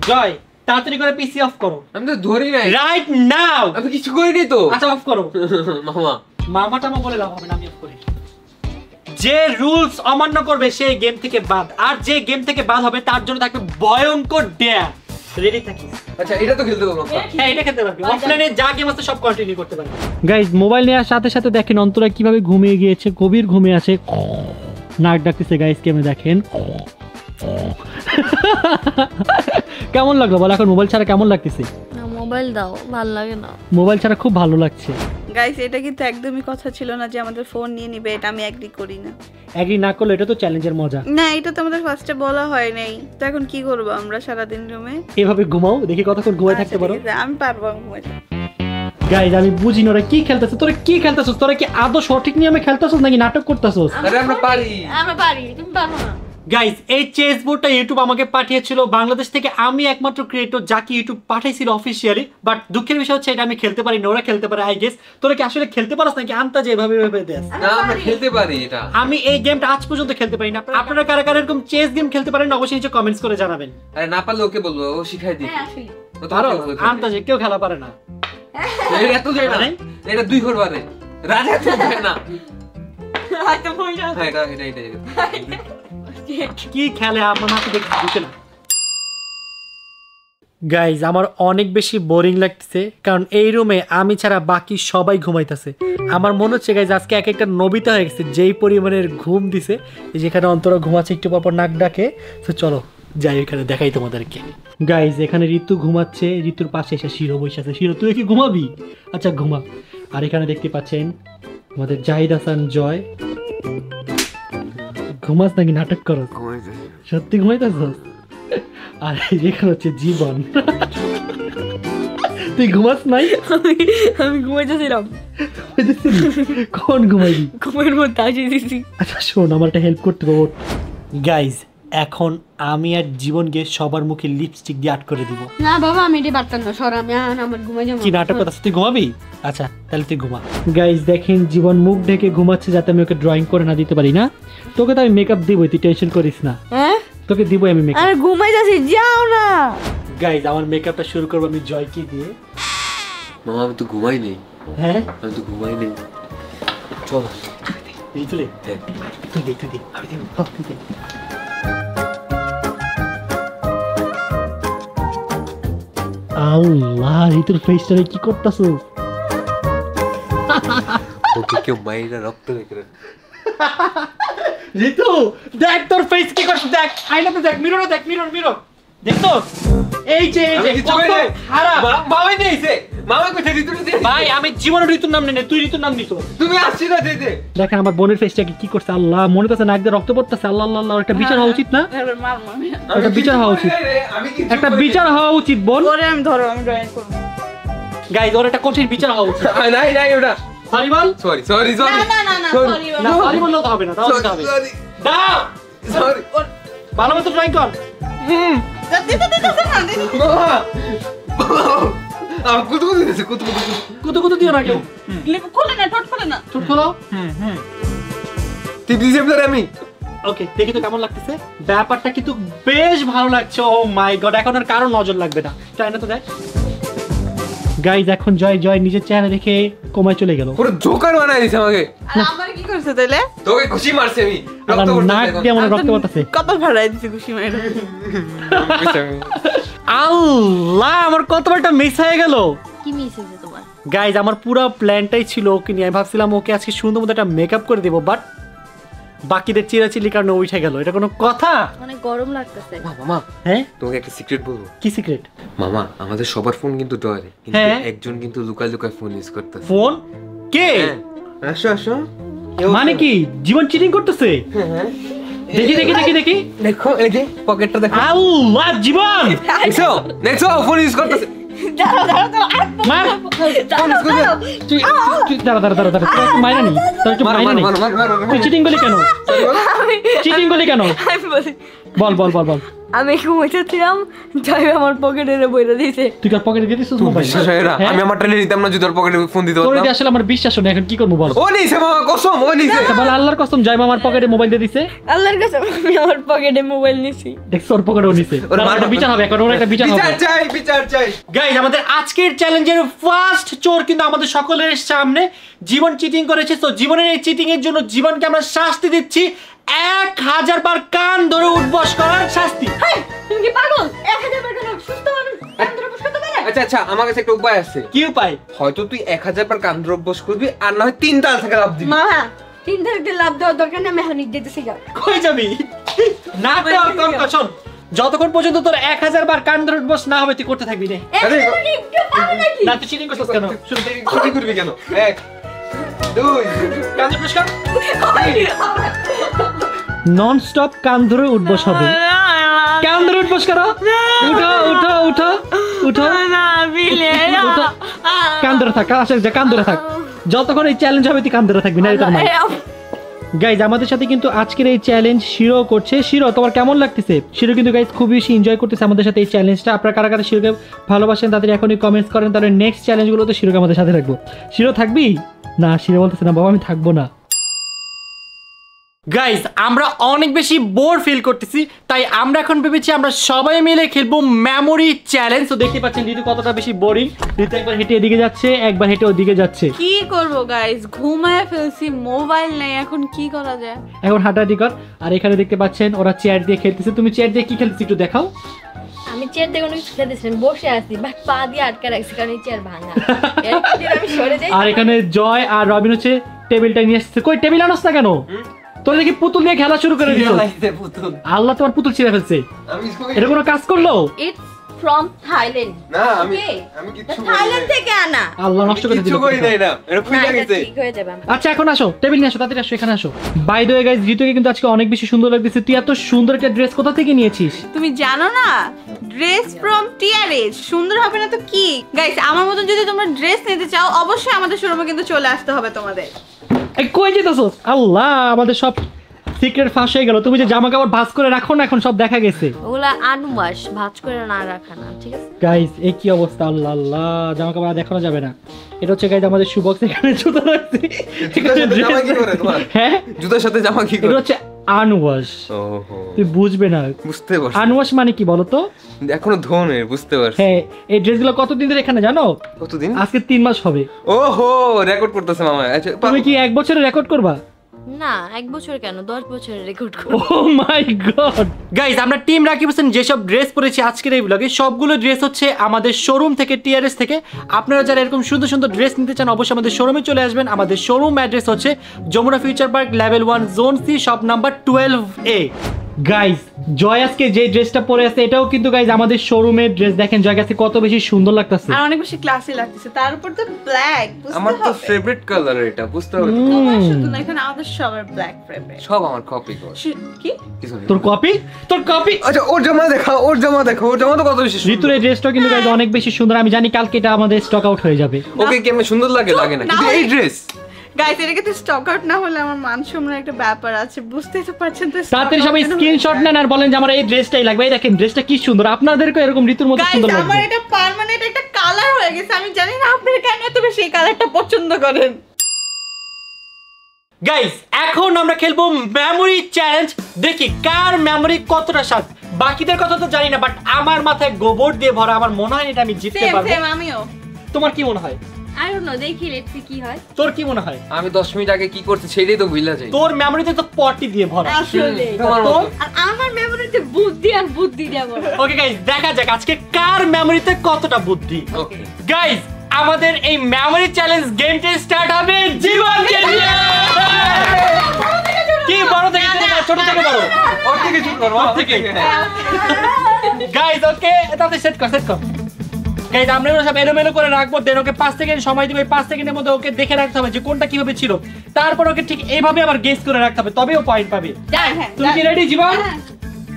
জয় তাড়াতাড়ি করে পিসি অফ করো আমি তো ধরি নাই। Right now. আমি কিছু করিনি তো। আচ্ছা অফ করো। মামা মামা টামা বলে লাভ হবে না, আমি অফ করি। যে রুলস অমান্য করবে সেই গেম থেকে বাদ, আর যে গেম থেকে বাদ হবে তার জন্য থাকবে ভয়ঙ্কর ড্যাম। রেডি থাকিস। আচ্ছা এটা তো খেলতে পারবো আমরা। হ্যাঁ এটা খেলতে পারবি। অফলাইনে যা গেম আছে সব কন্টিনিউ করতে পারবি। গাইস মোবাইল নেওয়ার সাথে সাথে দেখেন অন্তরা কিভাবে ঘুমিয়ে গিয়েছে, গভীর ঘুমিয়ে আছে। নাক ডাকতেছে গাইস, কেমন দেখেন। কেমন লাগলো বল এখন মোবাইল ছাড়া কেমন লাগতেছে? না মোবাইল দাও, ভালো লাগে না। মোবাইল ছাড়া খুব ভালো লাগছে। গাইস এটা কিন্তু একদমই কথা ছিল না যে আমাদের ফোন নিয়ে নিবে, এটা আমি এগ্রি করি না। এগ্রি না করলে এটা তো চ্যালেঞ্জের মজা। না এটা তো আমাদের ফার্স্টে বলা হয় নাই, তো এখন কি করব আমরা সারাদিন রুমে? এভাবে ঘুমাও, দেখি কতক্ষণ ঘুমায় থাকতে পারো। আমি পারবো ঘুমাইতে। গাইজ আমি বুঝি না ওরা কি খেলতেছে, তোরা কি খেলতেছস, তোরা কি আদৌ সঠিক নিয়মে খেলতেছস নাকি নাটক করতেছস? আরে আমরা পারি। আমরা পারি, তুমি পারো না। গাইজ এই চেস বোর্ডটা ইউটিউব আমাকে পাঠিয়েছিল, বাংলাদেশ থেকে আমি একমাত্র ক্রিয়েটর যাকে ইউটিউব পাঠাইছিল অফিসিয়ালি, বাট দুঃখের বিষয় হচ্ছে এটা আমি খেলতে পারি না, ওরা খেলতে পারে আই গেস। তোরা কি আসলে খেলতে পারছ নাকি আন্তাজে এভাবে এভাবে দেস? না আমরা খেলতে পারি এটা। আমি এই গেমটা আজ পর্যন্ত খেলতে পারি না। আপনারা কারা কারা এরকম চেস গেম খেলতে পারেন অবশ্যই নিচে কমেন্টস করে জানাবেন। আরে না পারলে ওকে বলবো, ও শিখাই দিবে। হ্যাঁ আসলে ও তো পারো? ভালো করে। আন্তাজে কেউ খেলা পারে না। এত যায় না, এটা 2 ঘর বারে রাজা তো যায় না। হয়তো বইরা হ্যাঁ এটা কি খেলে আমার মাথা দেখতে বুঝে না। গাইজ আমার অনেক বেশি বোরিং লাগতেছে, কারণ এই রুমে আমি ছাড়া বাকি সবাই ঘুমাইতেছে। আমার মনে হচ্ছে গাইজ আজকে এক একটা নবিতা হয়ে গেছে, যেই পরিমাণের ঘুম দিছে। যেখানে অন্তরা ঘুমাচ্ছে একটু পর নাক ডাকে। তো চলো যাই ওইখানে দেখাই তোমাদেরকে। গাইজ এখানে ঋতু ঘুমাচ্ছে, ঋতুর পাশে এসে শিরো বসে আছে। শিরো তুই কি ঘুমাবি? আচ্ছা ঘুমা। আর এখানে দেখতে পাচ্ছেন আমাদের জাহিদ হাসান জয়। ঘুমাস নাকি নাটক করো? সত্যি ঘুমাইতেছ? আর এখানে হচ্ছে জীবন। তুই ঘুমাস নাই? আমি ঘুমাইতেছিলাম। কোন ঘুমাইবি? ঘুমের মধ্যে আসিয়ে দিছি। আচ্ছা শোন, আমার একটা হেল্প করতে পারবো? গাইজ এখন আমি আর জীবনকে সবার মুখে লিপস্টিক দিয়ে আট করে দিব। না বাবা আমি এটা পারতাম না, সর আমি আমার ঘুমাই যাবো। কি নাটক কথা, তুই ঘুমাবি? আচ্ছা তাহলে তুই ঘুমা। গাইজ দেখেন জীবন মুখ ঢেকে ঘুমাচ্ছে যাতে আমি ওকে ড্রয়িং করে না দিতে পারি না। তোকে তো আমি মেকআপ দিবই, তুই টেনশন করিস না। হ্যাঁ তোকে দিবই আমি মেকআপ। আরে ঘুমাই যাচ্ছি, যাও না। গাইজ আমার মেকআপটা শুরু করবো আমি জয়কে দিয়ে। মামা আমি তো ঘুমাই নেই। হ্যাঁ আমি তো ঘুমাই নেই। চল এই তুলে তুই দে তুই দে আমি দেব তুই দে। আল্লাহ ঋতুর ফেসটা কি করতেছো? ওকে কেউ মাইরা রক্ত রেখে। ঋতু দেখ তোর ফেস কি করছিস, দেখ আয়নাতে দেখ, মিররে দেখ, মিরর মিরর দেখছো? এই যে এই যে কত খারাপ। মামাই দিয়েছে, মামা কোথায় ঋতু দিয়েছে? ভাই আমি জীবনে ঋতুর নাম নেই, তুই ঋতুর নাম নিছো। তুমি আসছি না দিতে। দেখেন আমার বোনের ফেসটাকে কি করছে। আল্লাহ মনে করছে নাক দিয়ে রক্ত পড়তেছে। আল্লাহ আল্লাহ আল্লাহ, একটা বিচার হওয়া উচিত না? একটা বিচার হওয়া উচিত, একটা বিচার হওয়া উচিত বোন। পরে আমি ধরো আমি ড্রয়িং করব। গাইজ ওর একটা কঠিন বিচার হওয়া উচিত। নাই নাই ওটা সরি বল। সরি সরি সরি না সরি না সরি বললেও তো হবে না, তাও দিতে হবে। সরি দাও সরি। ভালো মতো ড্রয়িং কর। কুতু কুতু দিয়েছে, কুতু কুতু কুতু কুতু দিও না কেউ। খুলে না, ঠোঁট খুলে না। ঠোঁট খোলো। টিপ দিয়েছে আমি। ওকে দেখি তো কেমন লাগতেছে। ব্যাপারটা কিন্তু বেশ ভালো লাগছে। ও মাই গড, এখন আর কারো নজর লাগবে না। তাই না তো দেখ গাইজ এখন জয় জয় নিজের চেহারা দেখে কমায় চলে গেল। পুরো জোকার বানাই দিয়েছে আমাকে। আর আমার কি করছে তাইলে? তোকে খুশি মারছে আমি। আবার নাক দিয়ে আমার রক্ত পড়তেছে। কত ভাড়াই দিছি খুশি মাইরা। আল্লাহ আমার কতবারটা মিস হয়ে গেল। কি মিস হয়েছে তোমার? গাইজ আমার পুরো প্ল্যানটাই ছিল ওকে নিয়ে। আমি ভাবছিলাম ওকে আজকে সুন্দর মতো একটা মেকআপ করে দেবো, বাট বাকিদের চিরাচিলি কারণে উঠে গেল। এটা কোনো কথা? অনেক গরম লাগতেছে। মামা হ্যাঁ তোমাকে একটা সিক্রেট বলবো। কি সিক্রেট? মামা আমাদের সবার ফোন কিন্তু ডয়ারে, কিন্তু হ্যাঁ। একজন কিন্তু লুকায় লুকায় ফোন ইউজ করতেছে। ফোন কে? আসো আসো। মানে কি জীবন চিটিং করতেছে? দেখি দেখি দেখি দেখি দেখো এই যে পকেটটা দেখো। আল্লাহ জীবন দেখছো দেখছো ফোন ইউজ করতেছে। দাঁড়াও দাঁড়াও দাঁড়াও, আর মার। ফোন ইউজ করতেছে। তুই দাঁড়া দাঁড়া দাঁড়া দাঁড়া, তুই একটু মাইরা নি, তুই একটু মারো মাইরা নি। মারো মারো মারো মারো। তুই চিটিং করলি কেন? চিটিং করলি কেন? আমি বলি বল বল বল বল। আমি ঘুমাইতেছিলাম, যাই আমার পকেটে বইরা দিয়েছে। তুই কার পকেটে দিয়ে দিছিস মোবাইল? বিশ্বাস হয় না, আমি আমার ট্রেনে নিতাম না যদি ওর পকেটে ফোন দিতে তোর পারতাম। যে আসলে আমার বিশ্বাস হয় না, এখন কি করবো বল? ও নিছে মামা কসম, ও নিছে। আচ্ছা, বল আল্লাহর কসম জয় মামার পকেটে মোবাইল দিয়ে দিছে। আল্লাহর কাছে আমি আমার পকেটে মোবাইল নিছি। দেখছ ওর পকেটেও নিছে। ওর একটা বিচার হবে, এখন ওর একটা বিচার হবে। বিচার চাই বিচার চাই। গাইস আমাদের আজকের চ্যালেঞ্জের ফার্স্ট চোর কিন্তু আমাদের সকলের সামনে। জীবন চিটিং করেছে, তো জীবনের এই চিটিং এর জন্য জীবনকে আমরা শাস্তি দিচ্ছি 1000 বার কান ধরে উঠবস করার শাস্তি। তুমি কি পাগল? 1000 বার কেন? সুস্থ মানুষ কান ধরে বসে করতে পারে? আচ্ছা আচ্ছা আমার কাছে একটা উপায় আছে। কি উপায়? হয়তো তুই 1000 বার কান ধরে অভ্যাস করবি, আর না হয় 3 তাল থেকে লাভ দিবি। মামা 3 ধরে লাভ দেওয়ার দরকার নেই, আমি এখন দিতেছি। কই যাবি? না তো কম কশন যতক্ষণ পর্যন্ত তোর 1000 বার কান ধরে উঠবস না হবে তুই করতে থাকবি রে। আরে না তুই চিটিং করছিস কেন? শুরু শুরু করবি কেন? 1 2 কান ধরে বসকা নন স্টপ কান ধরে উঠবস হবে। কান ধরে উঠবস করো। উঠো উঠো উঠো উঠো উঠো। কান ধরে থাক, আসলে কান ধরে থাক। যতক্ষণ এই চ্যালেঞ্জ হবে তুই কান ধরে থাকবি না, এটা না। গাইজ আমাদের সাথে কিন্তু আজকের এই চ্যালেঞ্জ শিরো করছে। শিরো তোমার কেমন লাগতেছে? শিরো কিন্তু গাইজ খুব বেশি এনজয় করতেছে আমাদের সাথে এই চ্যালেঞ্জটা। আপনারা কারা কারা শিরোকে ভালোবাসেন তাদের এখনই কমেন্টস করেন, তাহলে নেক্সট চ্যালেঞ্জগুলোতে শিরোকে আমাদের সাথে রাখবো। শিরো থাকবি না? শিরো বলতেছে না বাবা আমি থাকবো না। গাইজ আমরা অনেক বেশি বোর ফিল করতেছি, তাই আমরা এখন ভেবেছি আমরা সবাই মিলে খেলবো মেমোরি চ্যালেঞ্জ। তো দেখতে পাচ্ছেন ঋতু কতটা বেশি বোরিং। ঋতু একবার হেঁটে এদিকে যাচ্ছে, একবার হেঁটে ওদিকে যাচ্ছে। কি করব গাইস, ঘুমায় ফেলছি, মোবাইল নেই, এখন কি করা যায়? এখন হাঁটাহাঁটি কর। আর এখানে দেখতে পাচ্ছেন ওরা চেয়ার দিয়ে খেলতেছে। তুমি চেয়ার দিয়ে কি খেলতেছি একটু দেখাও। আমি চেয়ার দিয়ে কোনো কিছু খেলতেছি না, বসে আছি, বাট পা দিয়ে আটকে রাখছি কারণ এই চেয়ার ভাঙা। আমি সরে যাই। আর এখানে জয় আর রবিন হচ্ছে টেবিলটা নিয়ে আসছে। কই টেবিল আনছ না কেন? তোর দেখি পুতুল দিয়ে খেলা শুরু করে দিল। আল্লাহ তোমার পুতুল ছিঁড়ে ফেলছে। এটা কোনো কাজ করলো? It's from Thailand. না আমি কিছু থাইল্যান্ড থেকে আনা। আল্লাহ নষ্ট করে দিল। কিছু কই নাই না, এটা ফুলে গেছে। ঠিক হয়ে যাবে। আচ্ছা এখন আসো, টেবিল নিয়ে আসো, তাড়াতাড়ি আসো, এখানে আসো। বাই দ্য ওয়ে গাইস, ঋতুকে কিন্তু আজকে অনেক বেশি সুন্দর লাগতেছে। তুই এত সুন্দর একটা ড্রেস কোথা থেকে নিয়েছিস? তুমি জানো না, ড্রেস ফ্রম টিআরএস। সুন্দর হবে না তো কি? গাইস আমার মতন যদি তোমরা ড্রেস নিতে চাও অবশ্যই আমাদের শোরুমে কিন্তু চলে আসতে হবে তোমাদের। এই কই যেতেছস? আল্লাহ আমাদের সব সিক্রেট ফাঁস হয়ে গেল। তুমি যে জামা কাপড় ভাঁজ করে রাখো না, এখন সব দেখা গেছে। ওগুলা আনওয়াশ, ভাঁজ করে না রাখা না, ঠিক আছে গাইস এই কি অবস্থা? আল্লাহ আল্লাহ, জামা কাপড় দেখানো যাবে না। এটা হচ্ছে গাইস আমাদের শু বক্স, এখানে জুতা রাখছি। জামা কি করে তোমার? হ্যাঁ জুতার সাথে জামা কি করে? এটা হচ্ছে আনওয়াশ। ওহো তুই বুঝবে না। বুঝতে পারছি। আনওয়াশ মানে কি বলো তো? এখনো ধোনের, বুঝতে পারছি। হ্যাঁ এই ড্রেসগুলো কতদিন ধরে এখানে জানো? কতদিন? আজকে 3 মাস হবে। ওহো রেকর্ড করতেছে মামা। আচ্ছা তুমি কি 1 বছরে রেকর্ড করবা? না 1 বছর কেন, 10 বছরের রেকর্ড করব। ও মাই গড গাইস, আমরা টিম রাকিব হোসেন যেসব ড্রেস পরেছি আজকের এই ব্লগে, সবগুলো ড্রেস হচ্ছে আমাদের শোরুম থেকে, টিআরএস থেকে। আপনারা যারা এরকম সুন্দর সুন্দর ড্রেস নিতে চান অবশ্যই আমাদের শোরুমে চলে আসবেন। আমাদের শোরুম অ্যাড্রেস হচ্ছে Jamuna Future Park level 1 zone C shop number 12A। Guys Joy আজকে যে ড্রেসটা পরে আছে এটাও কিন্তু গাইস আমাদের শোরুমের ড্রেস। দেখেন জয় কাছে কত বেশি সুন্দর লাগতেছে আর অনেক বেশি ক্লাসি লাগতেছে। তার উপর তো ব্ল্যাক, আমার তো ফেভারিট কালার এটা, বুঝতে পারছি। তোমার শুধু না, এখানে আমাদের সবার ব্ল্যাক ফেভারিট। সব আমার কপি করে। কি? কিছু নেই। তোর কপি? তোর কপি? আচ্ছা ওর জামা দেখা, ওর জামা দেখো, ওর জামা তো কত বেশি সুন্দর। ঋতুর এই ড্রেসটা কিন্তু গাইস অনেক বেশি সুন্দর। আমি জানি কালকে এটা আমাদের স্টক আউট হয়ে যাবে। ওকে কেমন সুন্দর লাগে লাগে না, কিন্তু এই ড্রেস গাইস এর কাছে স্টক আউট না হলে আমার মান সম্মানের একটা ব্যাপার আছে, বুঝতেই তো পারছেন। তো তাড়াতাড়ি সবাই স্ক্রিনশট নেন আর বলেন যে আমার এই ড্রেসটাই লাগবে। এই দেখেন ড্রেসটা কি সুন্দর। আপনাদেরকে এরকম ঋতুর মতো সুন্দর গাইস আমার লাগবে। এটা পার্মানেন্ট একটা কালার হয়ে গেছে। আমি জানি না আপনারা কেন এত বেশি এই কালারটা পছন্দ করেন। গাইস এখন আমরা খেলবো মেমোরি চ্যালেঞ্জ। দেখি কার মেমোরি কতটা শার্প। বাকিদের কথা তো জানি না, বাট আমার মাথায় গোবর দিয়ে ভরা। আমার মনে হয় এটা আমি জিততে সেম পারবো। সেম আমিও। তোমার কি মনে হয়? আই ডোন্ট নো, দেখি লেটস সি কি হয়। তোর কি মনে হয়? আমি 10 মিনিট আগে কি করতে সেটাই তো ভুলে যাই। তোর মেমোরিতে তো পটি দিয়ে ভরা। আসলে তোমার মতো। আর আমার মেমোরিতে বুদ্ধি আর বুদ্ধি যাব। ওকে গাইস দেখা যাক আজকে কার মেমোরিতে কতটা বুদ্ধি। ওকে গাইস আমাদের এই মেমোরি চ্যালেঞ্জ গেমটা স্টার্ট হবে জীবনকে নিয়ে। কি বড় থেকে ছোট থেকে বড়? ওর থেকে শুরু করো। ওর থেকে। গাইস ওকে তাতে সেট কর। গাইস আমরা সব এলোমেলো করে রাখবো, দেন ওকে 5 সেকেন্ড সময় দিব। 5 সেকেন্ডের মধ্যে ওকে দেখে রাখতে হবে যে কোনটা কিভাবে ছিল। তারপর ওকে ঠিক এইভাবে আবার গেস করে রাখতে হবে, তবেও পয়েন্ট পাবে। তুমি কি রেডি জীবন?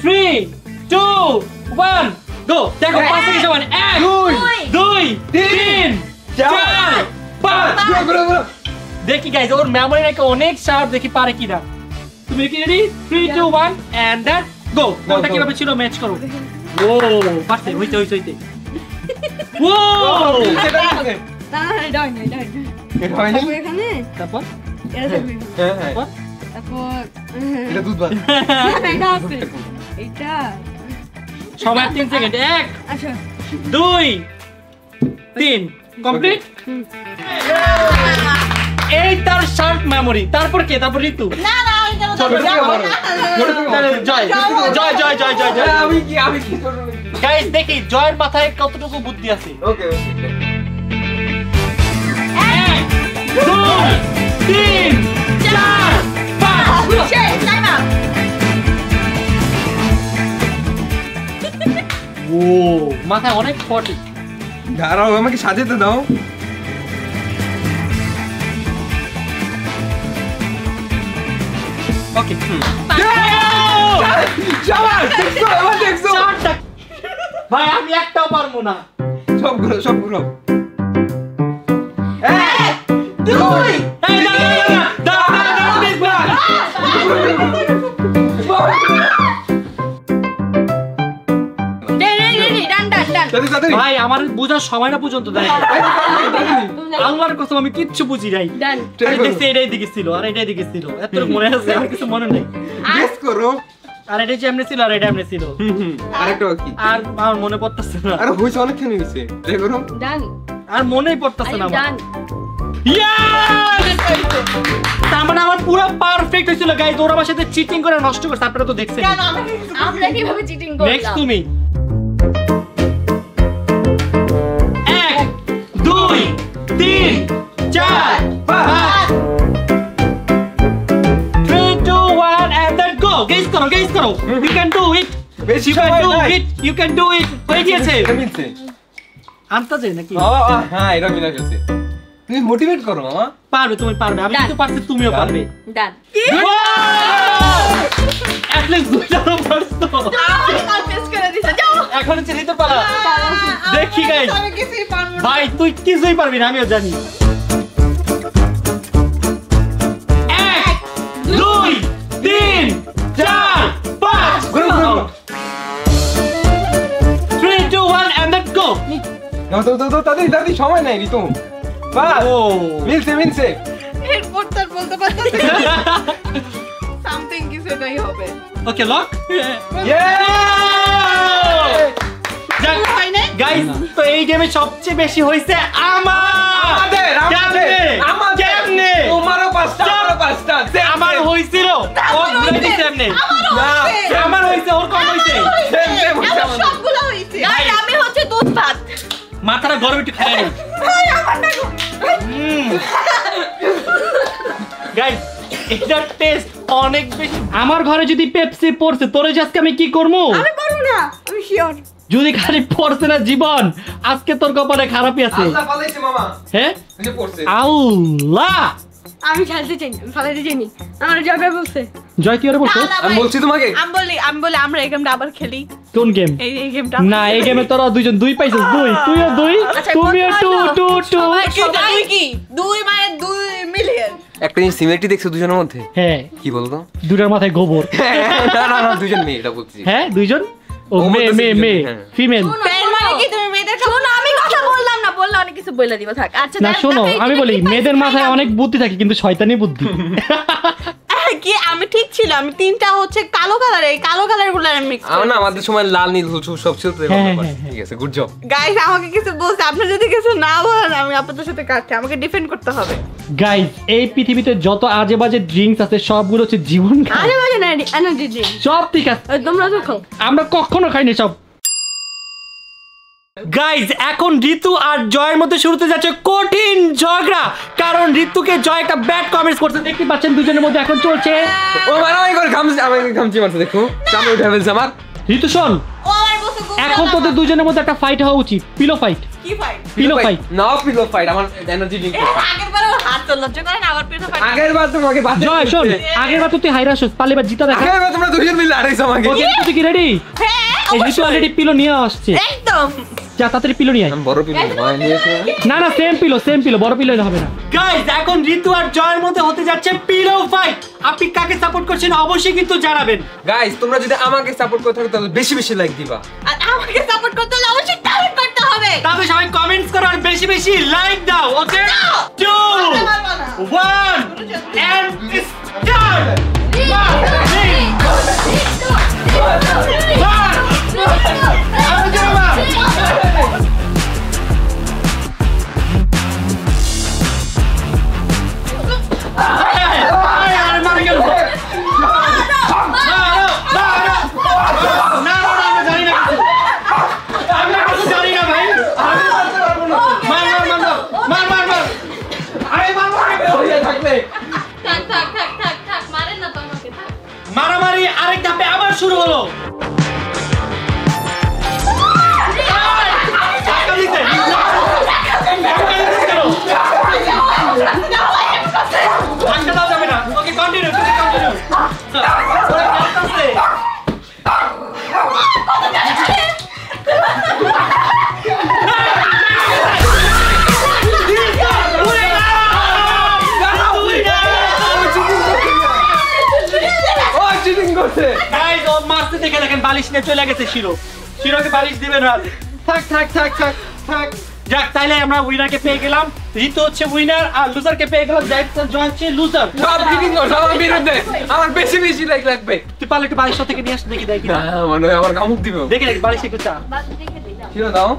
3 2 1 গো। দেখো 5 সেকেন্ড সময়। 1 2 3 4 5। দেখি গাইস ওর মেমোরি নাকি অনেক শার্প, দেখি পারে কিনা। তুমি কি রেডি? 3 2 1 এন্ড দ্যাট গো। কোনটা কিভাবে ছিল ম্যাচ করো। ও পারছে, হইতে ও সেটা লাগে। না ডাই এটা হয় না? এখানে তারপর এটা থাকবে। হ্যাঁ হ্যাঁ। তারপর এটা দুধ ভাত। এটা আছে। এটা সময় 3 সেকেন্ড। 1 আচ্ছা 2 3 কমপ্লিট। এই তার শার্প মেমোরি। তারপর কে? তারপর ঋতু। না না আমি কেন ছোট থেকে বড়। ছোট থেকে বড়। জয় আমি কি ছোট নাকি? গাইস দেখি জয়ের মাথায় কতটুকু বুদ্ধি আছে। ওকে ওকে। 1 2 3 4 5। শেষ টাইম আউট। ও মাথায় অনেক ফটি। দাঁড়াও আমাকে সাজাতে দাও। ওকে ভাই আমি একটাও পারবো না। সব ঘুরো এই দাঁড়া please ভাই। ভাই আমার বুঝার সময়টা পর্যন্ত দেয় আল্লাহর কসম আমি কিচ্ছু বুঝি নাই। আমি দেখছি এটাই দিকে ছিল আর এটাই দিকে ছিল, এত মনে আছে আর কিছু মনে নেই। গেস করো। আর এটা যে এমনি ছিল আর এটা এমনি ছিল। আরেকটা কি? আর আমার মনে পড়তেছে না। আরে হইছে অনেকখানি হইছে। দেখো ডান আর মনেই পড়তেছে না আমার। ডান তার মানে আমার পুরো পারফেক্ট হয়েছিল গাইস। ওরা আমার সাথে চিটিং করে নষ্ট করছে, আপনারা তো দেখছেন। আমরা কিভাবে চিটিং করলাম? নেক্সট তুমি 1 2 3 4 5 3 2 1 and then go গাইস করো you can do it বেশি you can do it হয়ে গিয়েছে। মিলছে আন্তাজে নাকি? হ্যাঁ এটা মিলা গেছে। তুমি মোটিভেট করো মামা। পারবে, তুমি পারবে। আমি কিন্তু পারছি, তুমিও পারবে। ডান at least দুইটাও পারছো। এখন হচ্ছে ঋতুর পালা। দেখি গাইস ভাই তুই কিছুই পারবি না, আমিও জানি। 1 2 3 4 5 3 2 1 and then go দাদি সময় নাই ঋতু। বাস ও মিলছে এরপর তার বলতে পারতেছি সামথিং কিছু এটাই হবে। ওকে লক গাইস। তো এই গেমে সবচেয়ে বেশি হইছে আমাদের কেমনে? তোমারও পাঁচটা আমার হইছিল ও ঘুরে দিছে এমনি। আমার হইছে ওর কম হইছে। সবগুলো হইছে। গাইস আমি হচ্ছে দুধ ভাত। মাথাটা গরম একটু খাই নি গাইস। এটার টেস্ট অনেক বেশি। আমার ঘরে যদি পেপসি পড়ছে তোরে আজকে আমি কি করবো? আমি পারবো না, আমি শিওর। যদি খালি পড়ছে না জীবন, আজকে তোর কপালে খারাপই আছে। আল্লাহ পালাইছে মামা। হ্যাঁ এই যে পড়ছে। আল্লাহ আমি খেলতে চাই, ফালাইতে চাইনি। আমার জবে বলছে জয় কি আর বলছো? আমি বলছি তোমাকে। আমি বলি আমরা এই গেমটা আবার খেলি। কোন গেম? এই গেমটা না এই গেমে তোরা দুইজন দুই পাইছিস। দুই তুইও দুই তুমিও 2 2 2। দুই কি? দুই মানে 2 মিলিয়ন। একটা জিনিস সিমিলারিটি দেখছো দুজনের মধ্যে? হ্যাঁ কি বলতো? দুটার মাথায় গোবর। না দুজন মেয়ে এটা বলছি। হ্যাঁ দুইজন ও মেয়ে ফিমেল। তার মানে কি তুমি মেয়েদের শোনো আমি কথা বললাম না, বললে অনেক কিছু বলে দিব। থাক আচ্ছা না শোনো আমি বলি মেয়েদের মাথায় অনেক বুদ্ধি থাকে কিন্তু শয়তানি বুদ্ধি। কি আমি ঠিক ছিল, আমি তিনটা হচ্ছে কালো কালার, এই কালো কালার গুলো আমি মিক্স করি। না আমাদের সময় লাল নীল সব ছিল তো। ঠিক আছে গুড জব গাইস। আমাকে কিছু বলছে, আপনি যদি কিছু না বলেন আমি আপনাদের সাথে কাটছি, আমাকে ডিফেন্ড করতে হবে। গাইস এই পৃথিবীতে যত আজে বাজে ড্রিঙ্কস আছে সবগুলো হচ্ছে জীবন। আরে বাজে না এনার্জি ড্রিঙ্ক। সব ঠিক আছে, তোমরা তো খাও। আমরা কখনো খাইনি সব। গাইজ এখন ঋতু আর জয়ের মধ্যে শুরুতে যাচ্ছে কঠিন ঝগড়া, কারণ ঋতুকে জয় একটা ব্যাড কমেন্টস করতে দেখতে পাচ্ছেন দুজনের মধ্যে এখন চলছে। ও মারামারি করে ঘামছি মারছে দেখো। চামড়া উঠে ফেলছে আমার। ঋতু শোন ও আমার বসে এখন তোদের দুজনের মধ্যে একটা ফাইট হওয়া উচিত। Pillow fight. কি ফাইট? পিলো ফাইট না পিলো ফাইট আমার এনার্জি ড্রিঙ্ক। আগেরবার হাত তো লজ্জা করেন, আবার পিলো ফাইট। আগেরবার তোমাকে বাঁচতে জয় শোন আগের বার তো তুই হাইরা আসছিস, পারলে এবার জিতা দেখা। আগেরবার তোমরা দুজন মিলে লড়াইছো আমাকে। ওকে তুই কি রেডি? হ্যাঁ এই ঋতু অলরেডি পিলো নিয়ে আসছে। একদম। যা তাড়াতাড়ি পিলো নিয়ে আয়। আমি বড় পিলো নিয়েছি। না না সেম পিলো বড় পিলো হবে না। গাইস এখন ঋতু আর জয়ের মধ্যে হতে যাচ্ছে পিলো ফাইট। আপনি কাকে সাপোর্ট করছেন অবশ্যই কিন্তু জানাবেন। গাইস তোমরা যদি আমাকে সাপোর্ট করতে থাকো তাহলে বেশি বেশি লাইক দিবা। আর আমাকে সাপোর্ট করতে হলে অবশ্যই কমেন্ট করতে হবে। তাহলে সবাই কমেন্টস করো আর বেশি বেশি লাইক দাও। ওকে 2 1 and start। মারামারি আরেক ধাপে আবার শুরু হলো। বালিশ নিয়ে চলে গেছে শিরোকে বালিশ দিবে না। থাক থাক থাক থাক থাক। যাক, তাইলে আমরা উইনারকে পেয়ে গেলাম। ঋতু হচ্ছে উইনার আর লুজারকে পেয়ে গেলাম। জয় হচ্ছে লুজার। সব বিভিন্ন সবার বিরুদ্ধে আমার বেশি বেশি লাইক লাগবে। তুই পারলে একটু বালিশটা থেকে নিয়ে আস, দেখি দেয় কিনা। মানে আমার কামুক দিব। দেখি দেখি বালিশ একটু চা। শিরো দাও।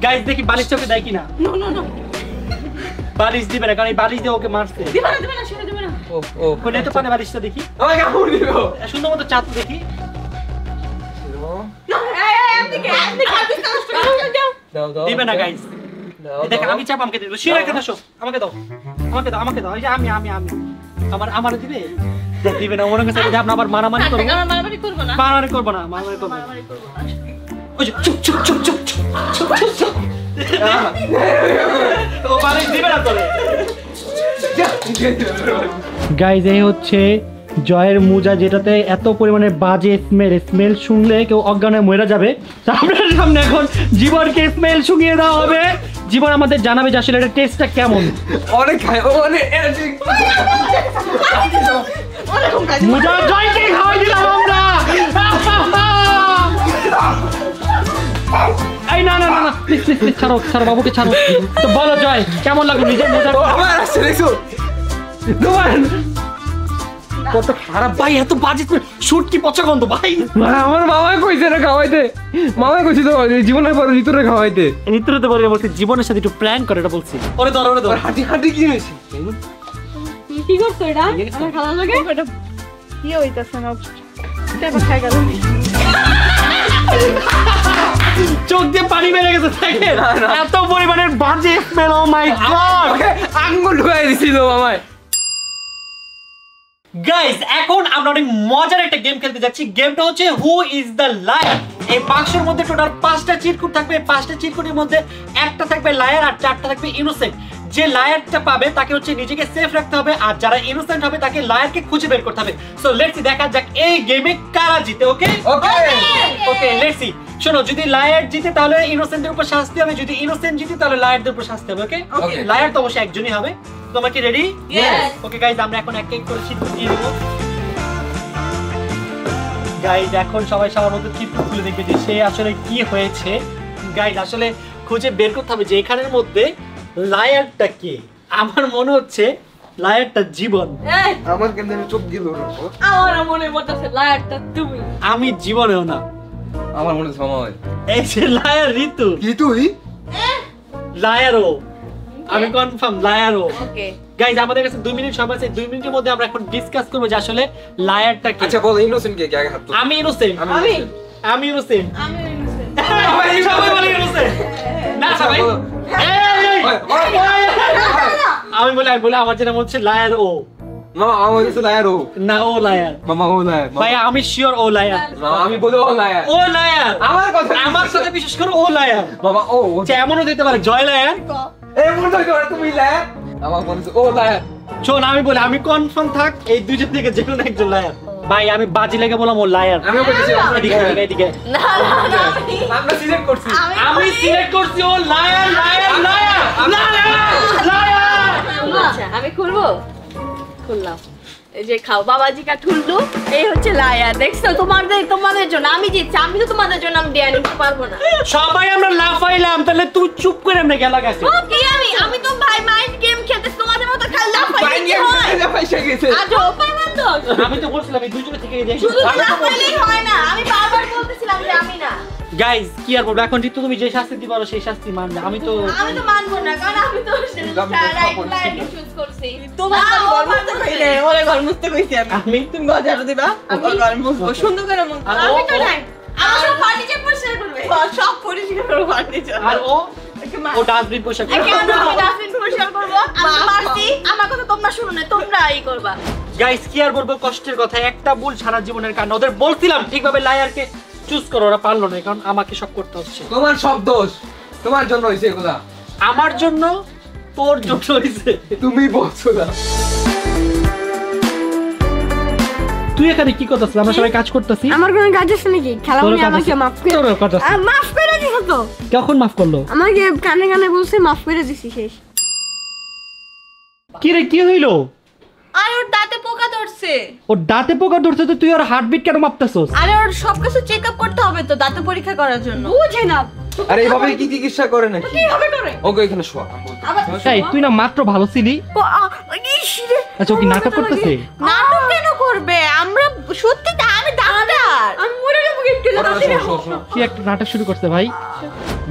গাইস দেখি বালিশ চোখে দেয় কিনা। নো বালিশ দিবে না, কারণ এই বালিশ দিয়ে ওকে মারছে। দিবা না সেটা দিবা না। ও ও কোনে তো পানে বালিশটা দেখি। আমার কামুক দিব। সুন্দর মতো চা তো দেখি। শিরো আপনি খাবি দাও। দাও দাও। দিবে না গাইস। দেখ আমি চাপ আমাকে দেব। শিরা কেন শো? আমাকে দাও। আমাকে দাও, আমাকে দাও। এই যে আমি আমার দিবে। দেখ দিবে না, ওর কাছে যদি আপনি আবার মারামারি করব। আমরা মারামারি করব না। মারামারি করব না, মারামারি করব না। ওই যে চুপ চুপ চুপ চুপ চুপ চুপ চুপ। ও বালিশ দিবে না তোরে। গাইস এই হচ্ছে জয়ের মোজা, যেটাতে এত পরিমাণে বাজে স্মেল শুনলে কেউ অজ্ঞান হয়ে মরে যাবে। আপনার সামনে এখন জীবনকে স্মেল শুকিয়ে দেওয়া হবে। জীবন আমাদের জানাবে যে আসলে এটা টেস্টটা কেমন। অনেক খায় অনেক এনার্জি। মোজা জয়কে খাওয়াই দিলাম আমরা। এই না না না না, প্লিজ প্লিজ প্লিজ ছাড়ো ছাড়ো, বাবুকে ছাড়ো। তো বলো জয় কেমন লাগলো নিজের মোজা? আমার আসছে দেখছো? তোমার কত খারাপ ভাই, এত বাজে শুট কি পচা গন্ধ ভাই। আমার মামাই কইছে না খাওয়াইতে। মামাই কইছে তো জীবনের পর ভিতরে খাওয়াইতে। নিত্রতে বলে বলছি জীবনের সাথে একটু প্র্যাঙ্ক করে, এটা বলছি। ওরে ধর ওরে ধর। হাঁটি হাঁটি কি হয়েছে? কি করছো এটা? আমার খাওয়া লাগে। এটা কি হইতাছে না? এটা খাই গেল। চোখ দিয়ে পানি বেরিয়ে গেছে দেখেন। এত পরিমাণের বাজে স্মেল, ও মাই গড। আঙ্গুল ঢুকাই দিছিল মামাই। গাইস এখন আমরা অনেক মজার একটা গেম খেলতে যাচ্ছি। গেমটা হচ্ছে হু ইজ দ্য লায়ার। এই বাক্সের মধ্যে টোটাল 5টা চিট কোড থাকবে। 5টা চিট কোডের মধ্যে একটা থাকবে লায়ার আর 4টা থাকবে ইনোসেন্ট। যে লায়ারটা পাবে তাকে হচ্ছে নিজেকে সেফ রাখতে হবে, আর যারা ইনোসেন্ট হবে তাকে লায়ারকে খুঁজে বের করতে হবে। সো লেটস সি, দেখা যাক এই গেমে কারা জিতে। ওকে ওকে ওকে লেটস সি। শোনো, যদি লায়ার জিতে তাহলে ইনোসেন্টের উপর শাস্তি হবে, যদি ইনোসেন্ট জিতে তাহলে লায়ারদের উপর শাস্তি হবে। ওকে Okay. লায়ার তো অবশ্যই একজনই হবে। তোমরা কি রেডি? Yes. ওকে গাইস, আমরা এখন এক এক করে চিট দিয়ে দেব। গাইস এখন সবাই সবার মতো চিট খুলে দেখবে যে সে আসলে কি হয়েছে। গাইস আসলে খুঁজে বের করতে হবে যে এখানের মধ্যে লায়ারটা কে। আমার মনে হচ্ছে লায়ারটা জীবন। এই আমার কেন চোখ দিল। আমার মনে পড়তেছে লায়ারটা তুমি। আমি জীবনেও না। আমার মনে হচ্ছে মামাই। এই যে লায়ার ঋতু, কি তুই? লায়ারও। আমি কনফার্ম লায়ারও। ওকে গাইস আমাদের কাছে 2 মিনিট সময় আছে। 2 মিনিটের মধ্যে আমরা এখন ডিসকাস করব যে আসলে লায়ারটা কে। আচ্ছা বল ইনোসেন্ট কে আগে হাত তুল। আমি ইনোসেন্ট। আমি ইনোসেন্ট। সবাই বলে ইনোসেন্ট। না সবাই আমি বলে আমার যেটা মনে হচ্ছে লায়ার ও। মামা আমার কাছে লায়ার ও। না ও লায়ার। মামা ও লায়ার। ভাই আমি শিওর ও লায়ার। মামা আমি বলে ও লায়ার। ও লায়ার। আমার সাথে বিশেষ করে ও লায়ার। মামা ও যে এমনও দিতে পারে জয় লায়ার। এই মনে হয় তুমি লায়ার। আমার মনে হচ্ছে ও লায়ার। শোন আমি বলি আমি কনফার্ম থাক এই দুইজন থেকে যে কোনো একজন লায়ার। ভাই আমি বাজি লেগে বললাম ও লায়ার। আমিও বলেছি এদিকে এদিকে এদিকে। না না না আমরা সিলেক্ট করছি। আমি সিলেক্ট করছি ও লায়ার লায়ার লায়ার লায়ার। আচ্ছা আমি খুলবো। খুললাম। এই যে খাও বাবাজি কা ঠুল্লু। এই হচ্ছে লায়া। দেখছো তোমাদের জন্য আমি জিতছি। আমি তো তোমাদের জন্য আমি দেয়া নিতে পারবো না। সবাই আমরা লাফাইলাম, তাহলে তুই চুপ করে আমরা গেলা গেছে। ও কি আমি তো ভাই মাইন্ড গেম খেলতেছি, তোমাদের মতো খালি লাফাই কি হয়? পয়সা গেছে। আজ ওপার বন্ধ। আমি তো বলছিলাম এই দুজনে থেকে দেখি। শুধু লাফাইলেই হয় না। আমি বারবার বলতেছিলাম যে আমি না। গাইস কি আর বলবো, এখন জিতু তুমি যে শাস্তি দিবা সেই শাস্তি মানবে। আমি তো মানবো না, কারণ আমি তো রাইট লাইনকে চুজ করছি। তোমার ঘর মুছতে কইলে ওরে ঘর মুছতে কইছি আমি। তুমি ঘর ঝাড়ু দিবা, আমি ঘর মুছবো। সুন্দর করে মুছবো। আমি তো নাই। আমার সব ফার্নিচার পরিষ্কার করবে। সব পরিষ্কার করে ফার্নিচার। আর ও ডাস্টবিন পোশাক। কেন আমি ডাস্টবিন পরিষ্কার করবো? আমি পারছি। আমার কথা তোমরা শুনো না, তোমরা এই করবা। গাইস কি আর বলবো, কষ্টের কথা। একটা ভুল সারা জীবনের কারণে। ওদের বলছিলাম ঠিকভাবে লায়ারকে চুজ করো, ওরা পারলো না, কারণ আমাকে সব করতে হচ্ছে। তোমার সব দোষ। তোমার জন্য হইছে এগুলা। আমার জন্য তোর জন্য হইছে। তুমি বলছো না। তুই এখানে কি করতেছিস? আমরা সবাই কাজ করতেছি। আমার কোনো কাজ আছে নাকি? খেলা তোরও উনি কাজ আমাকে আছে। মাফ করে তোরও কাজ আছে। মাফ করে দিছো তো। কখন মাফ করলো? আমাকে কানে কানে বলছে মাফ করে দিছি শেষ। কি রে কি হইলো? আর ওর দাঁতে পোকা ধরছে। ধরছে। ও দাঁতে পোকা ধরছে তো তুই ওর হার্টবিট কেন মাপতেছস? আরে ওর সবকিছু চেক আপ করতে হবে তো দাঁতের পরীক্ষা করার জন্য। বুঝে না আরে এইভাবে কি চিকিৎসা করে নাকি? কিভাবে করে ওকে এখানে শোয়া। এই তুই না মাত্র ভালো ছিলি। আচ্ছা ও কি নাটক করতেছে? নাটক কেন করবে? আমরা সত্যি আমি ডাক্তার। আমি মরে যাবো কিন্তু কি একটা নাটক শুরু করছে ভাই।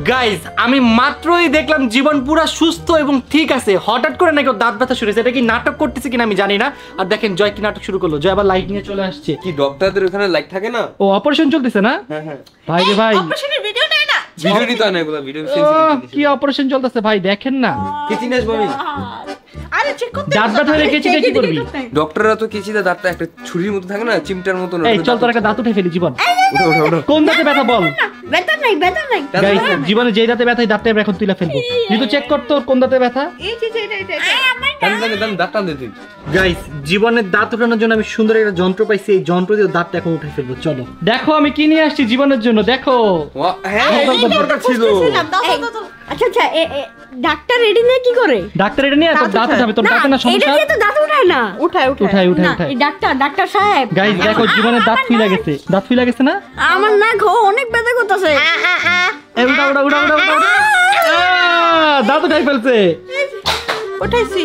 গাইজ আমি মাত্রই দেখলাম জীবন পুরা সুস্থ এবং ঠিক আছে, হঠাৎ করে নাকি ওর দাঁত ব্যথা শুরু হয়েছে। এটা কি নাটক করতেছে কিনা আমি জানি না। আর দেখেন জয় কি নাটক শুরু করলো, জয় আবার লাইট নিয়ে চলে আসছে। কি ডক্টরদের ওখানে লাইট থাকে না? ও অপারেশন চলতেছে না? হ্যাঁ হ্যাঁ। ভাই রে ভাই, অপারেশনের ভিডিও নেই না। ভিডিও নিতে হয় না এগুলো, ভিডিও ও, সেন্সিটিভ কি অপারেশন চলতেছে ভাই দেখেন না। কি চিনিস ভাবি? আরে চেক করতে দাঁত ব্যথা হলে কেচিটা কি করবি? ডক্টররা তো কেচিতে দাঁতটা একটা ছুরির মতো থাকে না, চিমটার মতো। এই চল তোর একটা দাঁত উঠে ফেলি জীবন। ওঠো ওঠো ওঠো। কোন দাঁতে ব্যথা বল? ব্যথা নাই গাইস জীবনে যেই দাঁতে ব্যথা এই দাঁতটা আমরা এখন তুলে ফেলবো। তুই চেক কর তোর কোন দাঁতে ব্যথা। এই যে এটা দান দাঁত টান দে তুই। গাইস জীবনের দাঁত উঠানোর জন্য আমি সুন্দর একটা যন্ত্র পাইছি, এই যন্ত্র দিয়ে দাঁতটা এখন উঠে ফেলবো। চলো দেখো আমি কি নিয়ে আসছি জীবনের জন্য, দেখো। হ্যাঁ দরকার ছিল। আচ্ছা আচ্ছা ডাক্তার রেডি না কি করে ডাক্তার এটা নিয়ে তোর দাঁত উঠাবে, তোর দাঁতে না এটা সমস্যা। দিয়ে তো দাঁত উঠায় না উঠায় উঠাই উঠাই না উঠাই। এই ডাক্তার সাহেব গাইস দেখো জীবনের দাঁত ফুলে গেছে, দাঁত ফুলে গেছে না? আমার না ঘো অনেক ব্যথা করতেছে এই উঠা উঠা উঠা উঠা উঠা। দাঁত উঠাই ফেলছে। উঠাইছি।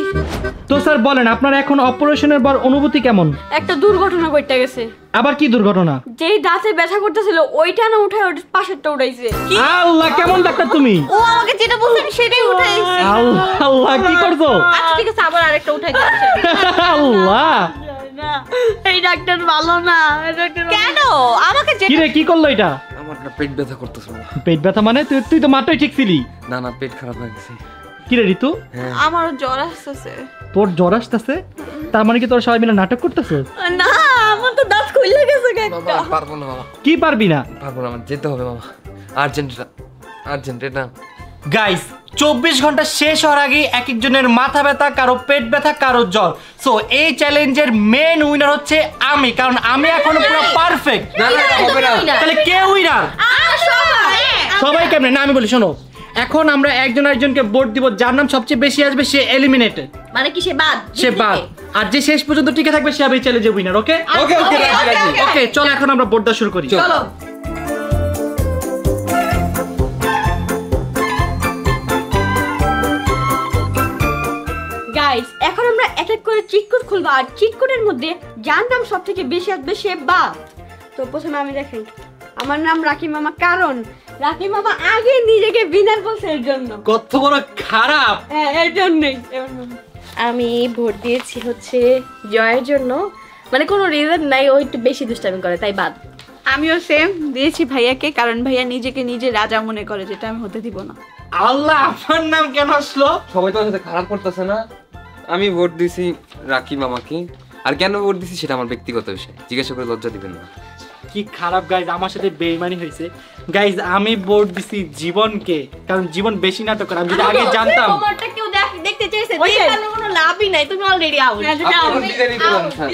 তো স্যার বলেন আপনার এখন অপারেশনের পর অনুভূতি কেমন? একটা দুর্ঘটনা ঘটে গেছে। আবার কি দুর্ঘটনা? যেই দাঁতে ব্যথা করতেছিল ওইটা না উঠায় ওর পাশেরটা উঠাইছে। আল্লাহ কেমন ডাক্তার তুমি? ও আমাকে যেটা বলছেন সেটাই উঠাইছি। আল্লাহ আল্লাহ কি করছো? আচ্ছা ঠিক আছে আবার আরেকটা উঠাই দিচ্ছি। আল্লাহ না এই ডাক্তার ভালো না কেন? আমাকে কি রে কি করলো এটা? আমার না পেট ব্যথা করতেছে। পেট ব্যথা মানে তুই তো মাত্রই ঠিক ছিলি। না না পেট খারাপ হয়ে গেছে। কি রে ঋতু হ্যাঁ আমার জ্বর আসছে। তোর জ্বর আসতেছে? তার মানে কি তোর সবাই মিলে নাটক করতেছ? না আমার তো দাঁত খুলে গেছে বাবা পারবো না মামা, কি পারবি না? পারবো না, আমার যেতে হবে মামা, আর্জেন্ট এটা। গাইস 24 ঘন্টা শেষ হওয়ার আগে এক একজনের মাথা ব্যথা, কারো পেট ব্যথা, কারো জ্বর। সো এই চ্যালেঞ্জের মেন উইনার হচ্ছে আমি, কারণ আমি এখন পুরো পারফেক্ট। না না এটা হবে না। তাহলে কে উইনার? সবাই কেমনে? না আমি বলি শোনো, এখন আমরা একজন একজনকে ভোট দিব, যার নাম সবচেয়ে বেশি আসবে সে এলিমিনেটেড, মানে কি সে বাদ? সে বাদ। আর যে শেষ পর্যন্ত টিকে থাকবে সে হবে চ্যালেঞ্জের উইনার। ওকে ওকে ওকে রাজি রাজি। ওকে চলো এখন আমরা ভোট দেওয়া শুরু করি। চলো। গাইস এখন আমরা এক এক করে চিট কোড খুলবো আর চিট কোডের মধ্যে যার নাম সবথেকে বেশি আসবে সে বাদ। তো প্রথমে আমি দেখেন আমার নাম রাকি মামা, কারণ রাকি মামা আগে নিজেকে বিনার বলছে এর জন্য। কত বড় খারাপ। হ্যাঁ এর জন্যই। আমি ভোট দিয়েছি হচ্ছে জয়ের জন্য, মানে কোনো রিজন নাই, ও একটু বেশি দুষ্টামি করে তাই বাদ। আমিও সেম দিয়েছি ভাইয়াকে, কারণ ভাইয়া নিজেকে নিজে রাজা মনে করে, যেটা আমি হতে দিব না। আল্লাহ আপনার নাম কেন আসলো? সবাই তোমার সাথে খারাপ করতেছে না। আমি ভোট দিছি রাকি মামাকে, আর কেন ভোট দিছি সেটা আমার ব্যক্তিগত বিষয়, জিজ্ঞাসা করে লজ্জা দিবেন না। কি খারাপ গাইজ, আমার সাথে বেইমানি হয়েছে। গাইজ আমি ভোট দিছি জীবনকে, কারণ জীবন বেশি নাটক করে। আমি যদি আগে জানতাম। তোমারটা কেউ দেখতে চাইছে, ওইটাই। দেখানো কোনো লাভই নাই, তুমি অলরেডি আউট। আপনারা ডিজাইন করেন স্যার।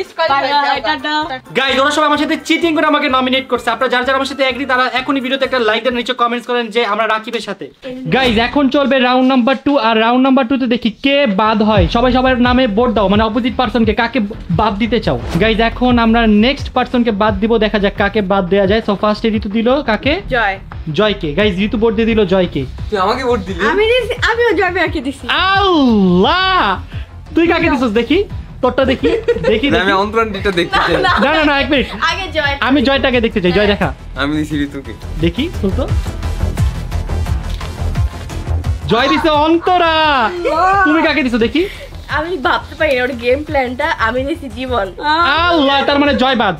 গাইজ ওরা সব আমার সাথে চিটিং করে আমাকে নমিনেট করছে। আপনারা যারা যারা আমার সাথে এগ্রি তারা এখনই ভিডিওতে একটা লাইক দেন, নিচে কমেন্টস করেন যে আমরা রাকিবের সাথে। গাইজ এখন চলবে রাউন্ড নাম্বার 2, আর রাউন্ড নাম্বার 2 তে দেখি কে বাদ হয়। সবাই সবার নামে ভোট দাও, মানে অপোজিট পারসনকে কাকে বাদ দিতে চাও। গাইজ এখন আমরা নেক্সট পারসনকে বাদ দিব, দেখা যাক কাকে বাদ দেওয়া যায়। সো ফার্স্ট ঋতু দিল কাকে? জয়। জয়কে। গাইজ ঋতু ভোট দিয়ে দিল জয়কে। তুই আমাকে ভোট দিলি? আমিও জয় আঁকে দিছি। আল্লাহ তুই কাকে দিছিস দেখি, তোরটা দেখি দেখি না, আমি অন্তরানটা দেখতে চাই। না না না এক মিনিট, আগে জয়। আমি জয়টাকে দেখতে চাই। জয় দেখা আমি দিছি ঋতুকে। দেখি তো। জয় দিছে অন্তরা। তুমি কাকে দিছো দেখি? আমি ভাবতে পারি না ওর গেম প্ল্যানটা। আমি নিয়েছি জীবন। আল্লাহ তার মানে জয় বাদ।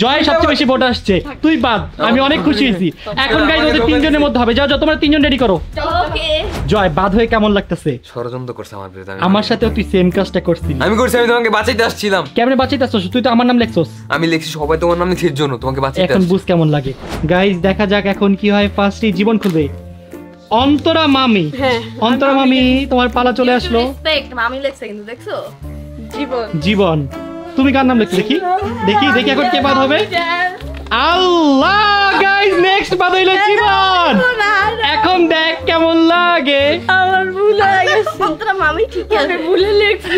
জয় সবচেয়ে বেশি ভোট আসছে, তুই বাদ। আমি অনেক খুশি হয়েছি। এখন গাইজ ওদের তিনজনের মধ্যে হবে। যাও যাও তোমরা তিনজন রেডি করো। ওকে জয় বাদ হয়ে কেমন লাগতেছে? ষড়যন্ত্র করছে আমার বিরুদ্ধে। আমার সাথেও তুই সেম কাজটা করছিস। আমি করছি, আমি তোমাকে বাঁচাইতে আসছিলাম। কেমনে বাঁচাইতেছস? তুই তো আমার নাম লেখছস। আমি লিখছি সবাই তোমার নাম লিখছে এর জন্য, তোমাকে বাঁচাইতে এখন আসছি। বুঝ কেমন লাগে। গাইজ দেখা যাক এখন কি হয়। ফার্স্টই জীবন খুলবে অন্তরা মামি। অন্তরা মামি তোমার পালা চলে আসলো। রেসপেক্ট মামি লেখছে কিন্তু দেখছো জীবন। জীবন তুমি কার নাম লিখছো দেখি দেখি দেখি এখন কে বাদ হবে? আল্লাহ গাইস নেক্সট বাদ হইলো জীবন। এখন দেখ কেমন লাগে। আমার ভুল হয়ে গেছে। অন্তরা মামি ঠিক আছে, ভুলে লিখছি।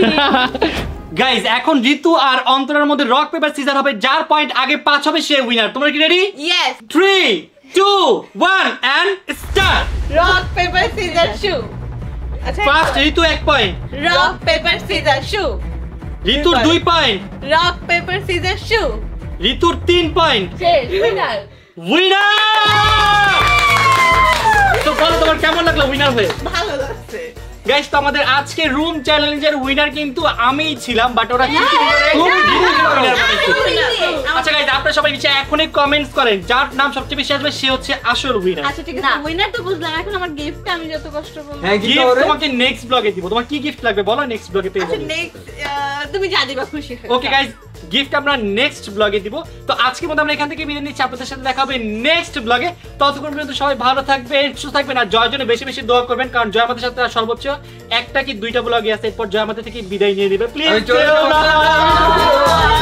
গাইজ এখন ঋতু আর অন্তরের মধ্যে রক পেপার সিজার হবে, যার পয়েন্ট আগে 5 হবে সে উইনার। তোমরা কি ready? Yes 3 2 1 and start. Rock paper scissor shoe. আচ্ছা first Ritu 1 point, rock paper scissor shoe. ঋতুর 2 point, rock paper scissor shoe. ঋতুর 3 পয়েন্ট। শেষ উইনার। উইনার! তো বলো তোমার কেমন লাগলো উইনার হয়ে? ভালো লাগছে। গাইস তো আমাদের আজকে রুম চ্যালেঞ্জের উইনার কিন্তু আমিই ছিলাম, বাট ওরা চিটিং করে উইনার বানিয়েছে। আচ্ছা গাইস আপনারা সবাই নিচে এখনই কমেন্টস করেন যার নাম সবচেয়ে বেশি আসবে সে হচ্ছে আসল উইনার। আচ্ছা ঠিক আছে, উইনার তো বুঝলাম, এখন আমার গিফটটা আমি যত কষ্ট করব। হ্যাঁ কি গিফট করে তোমাকে নেক্সট ব্লগে দিব। তোমার কি গিফট লাগবে বলো, নেক্সট ব্লগে পেয়ে আচ্ছা যাবে। নেক্সট তুমি যা দিবা খুশি হয়ে। ওকে গাইস গিফট আমরা নেক্সট ব্লগে দিব। তো আজকের মতো আমরা এখান থেকে বিদায় নিচ্ছি, আপনাদের সাথে দেখা হবে নেক্সট ব্লগে। ততক্ষণ পর্যন্ত সবাই ভালো থাকবেন, সুস্থ থাকবেন, আর জয়ের জন্য বেশি বেশি দোয়া করবেন, কারণ জয় আমাদের সাথে আর সর্বোচ্চ একটা কি দুইটা ব্লগে আছে, এরপর জয় আমাদের থেকে বিদায় নিয়ে নেবে। আমি চলে যাবো। প্লিজ